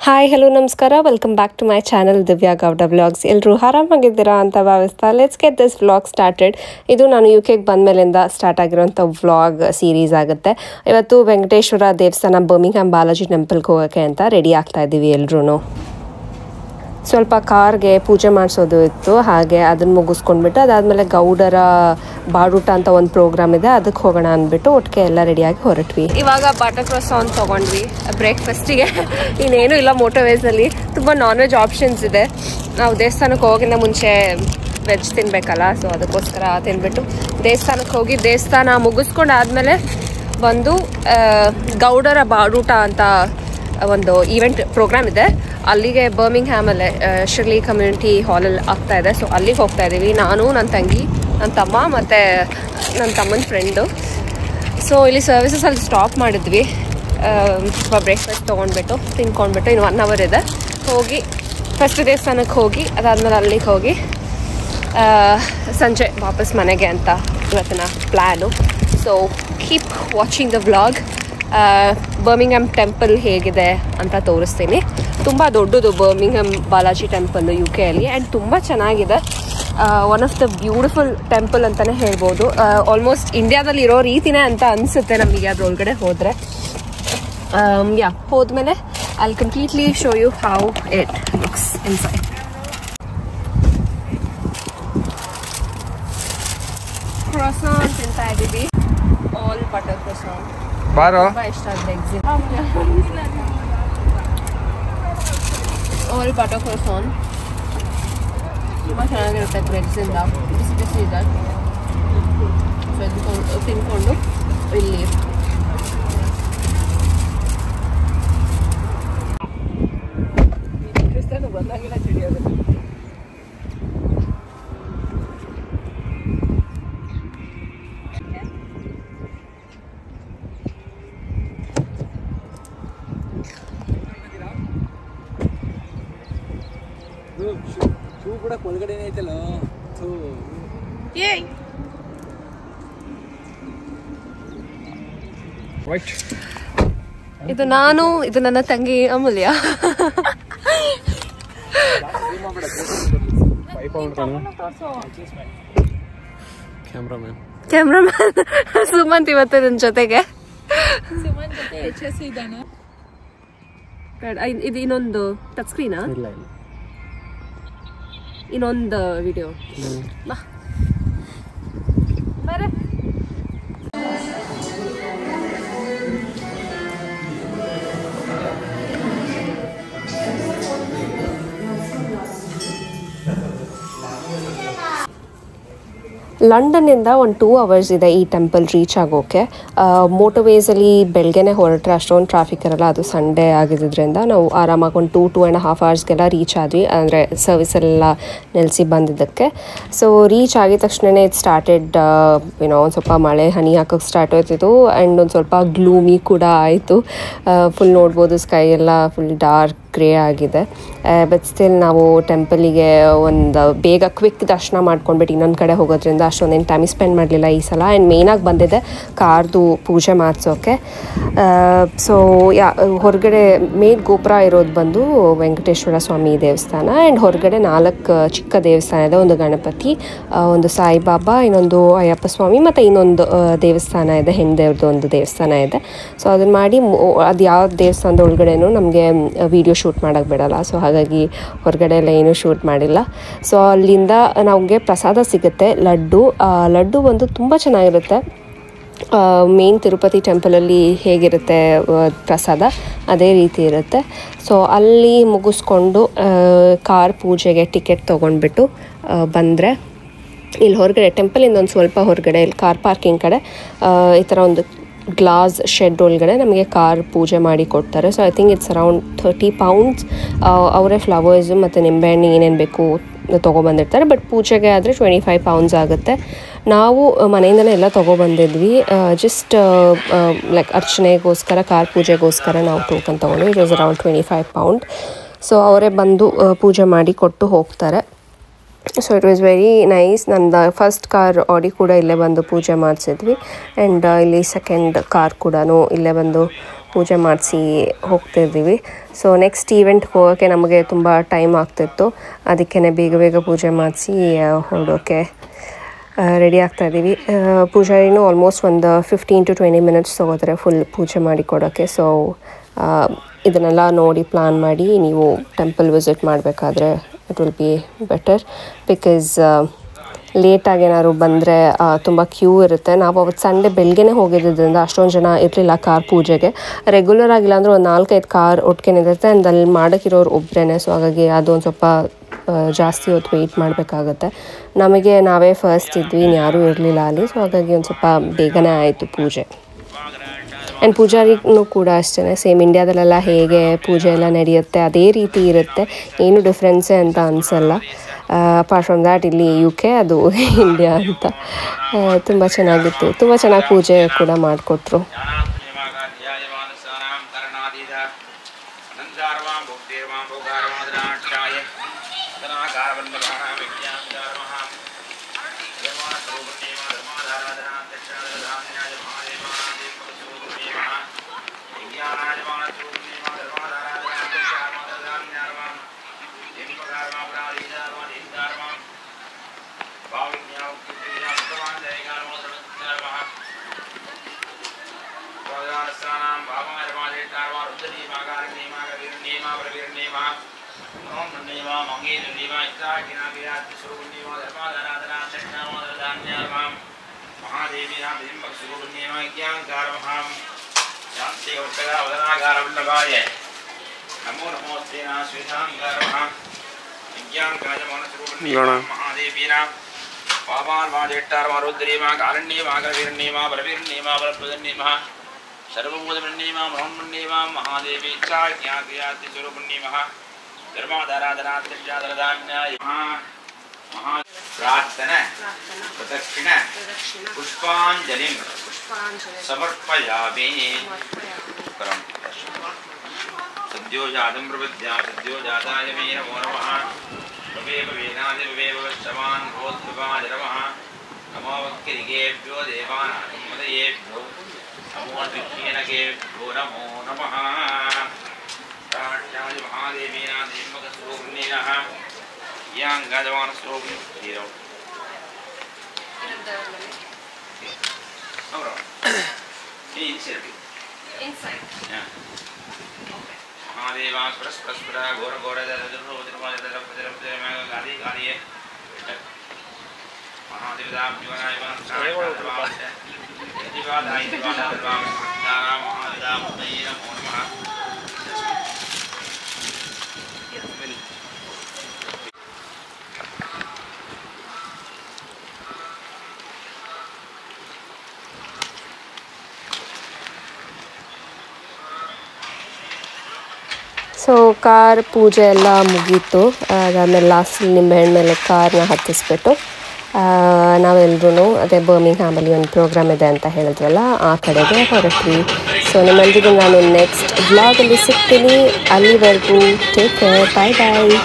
Hi hello ನಮಸ್ಕಾರ welcome back to my channel Divya Gowda vlogs. ಎಲ್ಲರೂ ಆರಾಮಾಗಿದ್ದೀರಾ ಅಂತ ಭಾವಿಸ್ತಾ let's get this vlog started. ಇದು ನಾನು UK ಬಂದಮೇಲಿಂದ ಸ್ಟಾರ್ಟ್ ಆಗಿರೋಂಥ ವ್ಲಾಗ್ ಸೀರೀಸ್ ಆಗುತ್ತೆ. ಇವತ್ತು ವೆಂಕಟೇಶ್ವರ ದೇವಸ್ಥಾನ ಬರ್ಮಿಂಗ್ಹ್ಯಾಮ್ ಬಾಲಾಜಿ ಟೆಂಪಲ್ಗೆ ಹೋಗೋಕ್ಕೆ ಅಂತ ರೆಡಿ ಆಗ್ತಾ ಇದ್ದೀವಿ ಎಲ್ಲರೂ. ಸ್ವಲ್ಪ ಕಾರ್ಗೆ ಪೂಜೆ ಮಾಡಿಸೋದು ಇತ್ತು, ಹಾಗೆ ಅದನ್ನು ಮುಗಿಸ್ಕೊಂಡ್ಬಿಟ್ಟು ಅದಾದಮೇಲೆ ಗೌಡರ ಬಾಡೂಟ ಅಂತ ಒಂದು ಪ್ರೋಗ್ರಾಮ್ ಇದೆ, ಅದಕ್ಕೆ ಹೋಗೋಣ ಅಂದ್ಬಿಟ್ಟು ಒಟ್ಟಿಗೆ ಎಲ್ಲ ರೆಡಿಯಾಗಿ ಹೊರಟ್ವಿ. ಇವಾಗ ಬಟರ್ ಕ್ರಾಸಾನ್ ತೊಗೊಂಡ್ವಿ ಬ್ರೇಕ್ಫಾಸ್ಟಿಗೆ. ಇನ್ನೇನು ಇಲ್ಲ, ಮೋಟೋವೇಸಲ್ಲಿ ತುಂಬ ನಾನ್ ವೆಜ್ ಆಪ್ಷನ್ಸ್ ಇದೆ. ನಾವು ದೇವಸ್ಥಾನಕ್ಕೆ ಹೋಗೋಕ್ಕಿಂತ ಮುಂಚೆ ವೆಜ್ ತಿನ್ನಬೇಕಲ್ಲ, ಸೊ ಅದಕ್ಕೋಸ್ಕರ ತಿಂದ್ಬಿಟ್ಟು ದೇವಸ್ಥಾನಕ್ಕೆ ಹೋಗಿ ದೇವಸ್ಥಾನ ಮುಗಿಸ್ಕೊಂಡು ಆದಮೇಲೆ ಒಂದು ಗೌಡರ ಬಾಡೂಟ ಅಂತ ಒಂದು ಈವೆಂಟ್ ಪ್ರೋಗ್ರಾಮ್ ಇದೆ, ಅಲ್ಲಿಗೆ ಬರ್ಮಿಂಗ್ಹ್ಯಾಮಲ್ಲೇ ಶಿರ್ಲಿ ಕಮ್ಯುನಿಟಿ ಹಾಲಲ್ಲಿ ಆಗ್ತಾ ಇದೆ. ಸೊ ಅಲ್ಲಿಗೆ ಹೋಗ್ತಾ ಇದ್ದೀವಿ, ನಾನು, ನನ್ನ ತಂಗಿ, ನನ್ನ ತಮ್ಮ ಮತ್ತು ನನ್ನ ತಮ್ಮನ ಫ್ರೆಂಡು. ಸೊ ಇಲ್ಲಿ ಸರ್ವಿಸಸಲ್ಲಿ ಸ್ಟಾಪ್ ಮಾಡಿದ್ವಿ, ಬ್ರೇಕ್ಫಾಸ್ಟ್ ತೊಗೊಂಡ್ಬಿಟ್ಟು ತಿನ್ಕೊಂಡ್ಬಿಟ್ಟು ಇನ್ನು 1 hour ಇದೆ. ಹೋಗಿ ಫಸ್ಟ್ ದೇವಸ್ಥಾನಕ್ಕೆ ಹೋಗಿ ಅದಾದಮೇಲೆ ಅಲ್ಲಿಗೆ ಹೋಗಿ ಸಂಜೆ ವಾಪಸ್ ಮನೆಗೆ ಅಂತ ಇವತ್ತಿನ plan. So keep watching the vlog. Birmingham temple ಹೇಗಿದೆ ಅಂತ ತೋರಿಸ್ತೀನಿ. ತುಂಬ ದೊಡ್ಡದು ಬರ್ಮಿಂಗ್ಹ್ಯಾಮ್ ಬಾಲಾಜಿ ಟೆಂಪಲ್ UK ಅಲ್ಲಿ, ಆ್ಯಂಡ್ ತುಂಬ ಚೆನ್ನಾಗಿದೆ. One of the beautiful temple ಅಂತಲೇ ಹೇಳ್ಬೋದು. ಆಲ್ಮೋಸ್ಟ್ ಇಂಡಿಯಾದಲ್ಲಿ ಇರೋ ರೀತಿನೇ ಅಂತ ಅನಿಸುತ್ತೆ ನಮಗೆ ಅದರೊಳಗಡೆ ಹೋದರೆ. ಹೋದ್ಮೇಲೆ I will completely show you how it looks inside. Croissant ತಿಂತಾ ಇದ್ದೀವಿ, ಆಲ್ ಬಟರ್ ಕ್ರಾಸಾನ್. ತುಂಬ ಇಷ್ಟ ಆಗಿದೆ. ಎಕ್ಸಿಟ್ ಆಲ್ ಬಟರ್ ಕ್ರಾಸಾನ್ ತುಂಬ ಚೆನ್ನಾಗಿರುತ್ತೆ ಬ್ರೆಡ್ಸಿಂದ, ಬಿಸಿ ಬಿಸಿ ಇದೆ. ತಿನ್ಕೊಂಡು ಇಲ್ಲಿ ಬಂದಾಗಿಲ್ಲ ಚಿಡಿಯೋದು. ಇದು ನಾನು, ಇದು ನನ್ನ ತಂಗಿ ಅಮೂಲ್ಯ. ಕ್ಯಾಮ್ರಾಮನ್ ಸುಮಂತ್ ಇವತ್ತು ನನ್ನ ಜೊತೆಗೆ. ಇದು ಇನ್ನೊಂದು ಟಚ್ ಸ್ಕ್ರೀನಾ, ಇನ್ನೊಂದು ವಿಡಿಯೋ. ಬರೇ ಲಂಡನ್ನಿಂದ ಒಂದು 2 hours ಇದೆ ಈ ಟೆಂಪಲ್ ರೀಚ್ ಆಗೋಕ್ಕೆ. ಮೋಟೋವೇಸಲ್ಲಿ ಬೆಳಗ್ಗೆನೇ ಹೊರಟ್ರೆ ಅಷ್ಟೊಂದು ಟ್ರಾಫಿಕ್ ಇರಲ್ಲ, ಅದು ಸಂಡೇ ಆಗಿದ್ದರಿಂದ ನಾವು ಆರಾಮಾಗಿ ಒಂದು 2.5 hours ರೀಚ್ ಆದ್ವಿ, ಅಂದರೆ ಸರ್ವಿಸಲ್ಲೆಲ್ಲ ನಿಲ್ಲಿಸಿ ಬಂದಿದ್ದಕ್ಕೆ. ಸೊ ರೀಚ್ ಆಗಿದ ತಕ್ಷಣವೇ ಇದು ಸ್ಟಾರ್ಟೆಡ್ ಒಂದು ಸ್ವಲ್ಪ ಮಳೆ ಹನಿ ಹಾಕೋಕ್ಕೆ ಸ್ಟಾರ್ಟ್ ಆಯ್ತಿತ್ತು, ಆ್ಯಂಡ್ ಒಂದು ಸ್ವಲ್ಪ ಗ್ಲೂಮಿ ಕೂಡ ಆಯಿತು. ಫುಲ್ ನೋಡ್ಬೋದು, ಸ್ಕೈ ಎಲ್ಲ ಫುಲ್ ಡಾರ್ಕ್ ಗ್ರೇ ಆಗಿದೆ. ಬಟ್ ಸ್ಟಿಲ್ ನಾವು ಟೆಂಪಲಿಗೆ ಒಂದು ಬೇಗ ಕ್ವಿಕ್ ದರ್ಶನ ಮಾಡ್ಕೊಂಡ್ಬಿಟ್ಟು ಇನ್ನೊಂದು ಕಡೆ ಹೋಗೋದ್ರಿಂದ ಅಷ್ಟೊಂದೇನು ಟೈಮ್ ಸ್ಪೆಂಡ್ ಮಾಡಲಿಲ್ಲ ಈ ಸಲ. ಆ್ಯಂಡ್ ಮೇಯ್ನಾಗಿ ಬಂದಿದೆ ಕಾರ್ದು ಪೂಜೆ ಮಾಡಿಸೋಕ್ಕೆ. ಸೊ ಹೊರಗಡೆ ಮೇನ್ ಗೋಪುರ ಇರೋದು ಬಂದು ವೆಂಕಟೇಶ್ವರ ಸ್ವಾಮಿ ದೇವಸ್ಥಾನ, ಆ್ಯಂಡ್ ಹೊರಗಡೆ 4 ಚಿಕ್ಕ ದೇವಸ್ಥಾನ ಇದೆ. ಒಂದು ಗಣಪತಿ, ಒಂದು ಸಾಯಿಬಾಬಾ, ಇನ್ನೊಂದು ಅಯ್ಯಪ್ಪ ಸ್ವಾಮಿ, ಮತ್ತು ಇನ್ನೊಂದು ದೇವಸ್ಥಾನ ಇದೆ, ಹೆಣ್ದೇವ್ರದ್ದು ಒಂದು ದೇವಸ್ಥಾನ ಇದೆ. ಸೊ ಅದನ್ನು ಮಾಡಿ ಅದು ಯಾವ ದೇವಸ್ಥಾನದ ಒಳಗಡೆನೂ ನಮಗೆ ವಿಡಿಯೋ ಶೂಟ್ ಮಾಡೋಕ್ಕೆ ಬಿಡಲ್ಲ. ಸೊ ಹಾಗಾಗಿ ಹೊರಗಡೆ ಎಲ್ಲ ಏನೂ ಶೂಟ್ ಮಾಡಿಲ್ಲ. ಸೊ ಅಲ್ಲಿಂದ ನಮಗೆ ಪ್ರಸಾದ ಸಿಗುತ್ತೆ, ಲಡ್ಡು ಒಂದು ತುಂಬ ಚೆನ್ನಾಗಿರುತ್ತೆ. ಮೇನ್ ತಿರುಪತಿ ಟೆಂಪಲಲ್ಲಿ ಹೇಗಿರುತ್ತೆ ಪ್ರಸಾದ ಅದೇ ರೀತಿ ಇರುತ್ತೆ. ಸೊ ಅಲ್ಲಿ ಮುಗಿಸ್ಕೊಂಡು ಕಾರ್ ಪೂಜೆಗೆ ಟಿಕೆಟ್ ತೊಗೊಂಡ್ಬಿಟ್ಟು ಬಂದರೆ ಇಲ್ಲಿ ಹೊರಗಡೆ ಟೆಂಪಲಿಂದ ಒಂದು ಸ್ವಲ್ಪ ಹೊರಗಡೆ ಇಲ್ಲಿ ಕಾರ್ ಪಾರ್ಕಿಂಗ್ ಕಡೆ ಈ ಥರ ಒಂದು ಗ್ಲಾಸ್ ಶೆಡ್ ಒಳಗಡೆ ನಮಗೆ ಕಾರ್ ಪೂಜೆ ಮಾಡಿ ಕೊಡ್ತಾರೆ. So I think it's around 30 pounds. ಅವರೇ ಫ್ಲವರ್ಸು ಮತ್ತು ನಿಂಬೆಹಣ್ಣು ಏನೇನು ಬೇಕು ತೊಗೊಬಂದಿರ್ತಾರೆ. ಬಟ್ ಪೂಜೆಗೆ ಆದರೆ 25 pounds ಆಗುತ್ತೆ. ನಾವು ಮನೆಯಿಂದನೇ ಎಲ್ಲ ತೊಗೊಬಂದಿದ್ವಿ, ಜಸ್ಟ್ ಲೈಕ್ ಅರ್ಚನೆಗೋಸ್ಕರ, ಕಾರ್ ಪೂಜೆಗೋಸ್ಕರ ನಾವು ಟೋಕನ್ ತೊಗೊಂಡು. It was around 25 pounds. So ಅವರೇ ಬಂದು ಪೂಜೆ ಮಾಡಿ ಕೊಟ್ಟು ಹೋಗ್ತಾರೆ. So it was very nice. ನಂದು ಫಸ್ಟ್ ಕಾರ್ ಆಡಿ ಕೂಡ ಇಲ್ಲೇ ಬಂದು ಪೂಜೆ ಮಾಡಿಸಿದ್ವಿ, ಆ್ಯಂಡ್ ಇಲ್ಲಿ ಸೆಕೆಂಡ್ ಕಾರ್ ಕೂಡ ಇಲ್ಲೇ ಬಂದು ಪೂಜೆ ಮಾಡಿಸಿ ಹೋಗ್ತಿದ್ದೀವಿ. ಸೊ ನೆಕ್ಸ್ಟ್ ಈವೆಂಟ್ಗೆ ಹೋಗೋಕ್ಕೆ ನಮಗೆ ತುಂಬ ಟೈಮ್ ಆಗ್ತಿತ್ತು, ಅದಕ್ಕೇ ಬೇಗ ಬೇಗ ಪೂಜೆ ಮಾಡಿಸಿ ಹೊರಡೋಕ್ಕೆ ರೆಡಿ ಆಗ್ತಾಯಿದ್ದೀವಿ. ಪೂಜಾರಿನೂ ಆಲ್ಮೋಸ್ಟ್ ಒಂದು 15 to 20 minutes ತೊಗೋತಾರೆ ಫುಲ್ ಪೂಜೆ ಮಾಡಿ ಕೊಡೋಕ್ಕೆ. ಸೊ ಇದನ್ನೆಲ್ಲ ನೋಡಿ ಪ್ಲ್ಯಾನ್ ಮಾಡಿ ನೀವು ಟೆಂಪಲ್ ವಿಸಿಟ್ ಮಾಡಬೇಕಾದ್ರೆ it will be better. Because ಲೇಟಾಗಿ ಏನಾದ್ರು ಬಂದರೆ ತುಂಬ ಕ್ಯೂ ಇರುತ್ತೆ. ನಾವು ಅವತ್ತು ಸಂಡೇ ಬೆಳಗ್ಗೆನೇ ಹೋಗಿದ್ದರಿಂದ ಅಷ್ಟೊಂದು ಜನ ಇರಲಿಲ್ಲ ಕಾರ್ ಪೂಜೆಗೆ. ರೆಗ್ಯುಲರ್ ಆಗಿಲ್ಲ ಅಂದರೆ ಒಂದು 4-5 ಕಾರ್ ಒಟ್ಟಿಗೆ ನಿಂತಿರುತ್ತೆ, ಆ್ಯಂಡ್ ಅಲ್ಲಿ ಮಾಡೋಕ್ಕಿರೋರು ಒಬ್ಬರೇ. ಸೊ ಹಾಗಾಗಿ ಅದು ಒಂದು ಸ್ವಲ್ಪ ಜಾಸ್ತಿ ಹೊತ್ತು ವೆಯ್ಟ್ ಮಾಡಬೇಕಾಗತ್ತೆ. ನಮಗೆ ನಾವೇ ಫಸ್ಟ್ ಇದ್ವಿ, ಇನ್ಯಾರೂ ಇರಲಿಲ್ಲ ಅಲ್ಲಿ. ಸೊ ಹಾಗಾಗಿ ಒಂದು ಸ್ವಲ್ಪ ಬೇಗನೆ ಆಯಿತು ಪೂಜೆ. ಆ್ಯಂಡ್ ಪೂಜಾರಿನೂ ಕೂಡ ಅಷ್ಟೇ, ಸೇಮ್ ಇಂಡಿಯಾದಲ್ಲೆಲ್ಲ ಹೇಗೆ ಪೂಜೆ ಎಲ್ಲ ನಡೆಯುತ್ತೆ ಅದೇ ರೀತಿ ಇರುತ್ತೆ, ಏನು ಡಿಫ್ರೆನ್ಸೇ ಅಂತ ಅನಿಸಲ್ಲ. ಅಪಾರ್ಟ್ ಫ್ರಮ್ ದ್ಯಾಟ್ ಇಲ್ಲಿ UK, ಅದು ಇಂಡಿಯಾ ಅಂತ. ತುಂಬ ಚೆನ್ನಾಗಿತ್ತು, ತುಂಬ ಚೆನ್ನಾಗಿ ಪೂಜೆ ಕೂಡ ಮಾಡಿಕೊಟ್ರು. प्रार्थना प्रदक्षिण पुष्पांजलि समर्पयामि. सद्यो जातं प्रपद्या सद्यो जाताय मे नमो नमः. भवेव वेदादि भवेव वश्चवान् भवद्भवाय नमः. नमो वक्किरिकेभ्यो देवानामदयेभ्यो नमो द्वितीयनकेभ्यो नमो नमः. प्राण्याय महादेवीना देवमकस्वरूपिणीनः यांगाजवानस्वरूपिणीनो inside. Yeah. महादेवा परस्पर घोर घोर ಸೊ ಕಾರ್ ಪೂಜೆ ಎಲ್ಲ ಮುಗೀತು. ಅದಾದಮೇಲೆ ಲಾಸ್ಟಲ್ಲಿ ನಿಂಬೆಹಣ್ಣು ಮೇಲೆ ಕಾರ್ನ ಹತ್ತಿಸ್ಬಿಟ್ಟು ನಾವೆಲ್ಲರೂ ಅದೇ ಬರ್ಮಿಂಗ್ಹ್ಯಾಮಲ್ಲಿ ಒಂದು ಪ್ರೋಗ್ರಾಮ್ ಇದೆ ಅಂತ ಹೇಳಿದ್ವಲ್ಲ, ಆ ಕಡೆಗೆ ಹೊರಟ್ವಿ. ಸೊ ನಿಮ್ಮೆಲ್ಲರಿಗೂ ನಾನು ನೆಕ್ಸ್ಟ್ ವ್ಲಾಗಲ್ಲಿ ಸಿಗ್ತೀನಿ. ಅಲ್ಲಿವರೆಗೂ ಟೇಕ್ ಕೇರ್, ಬಾಯ್ ಬಾಯ್.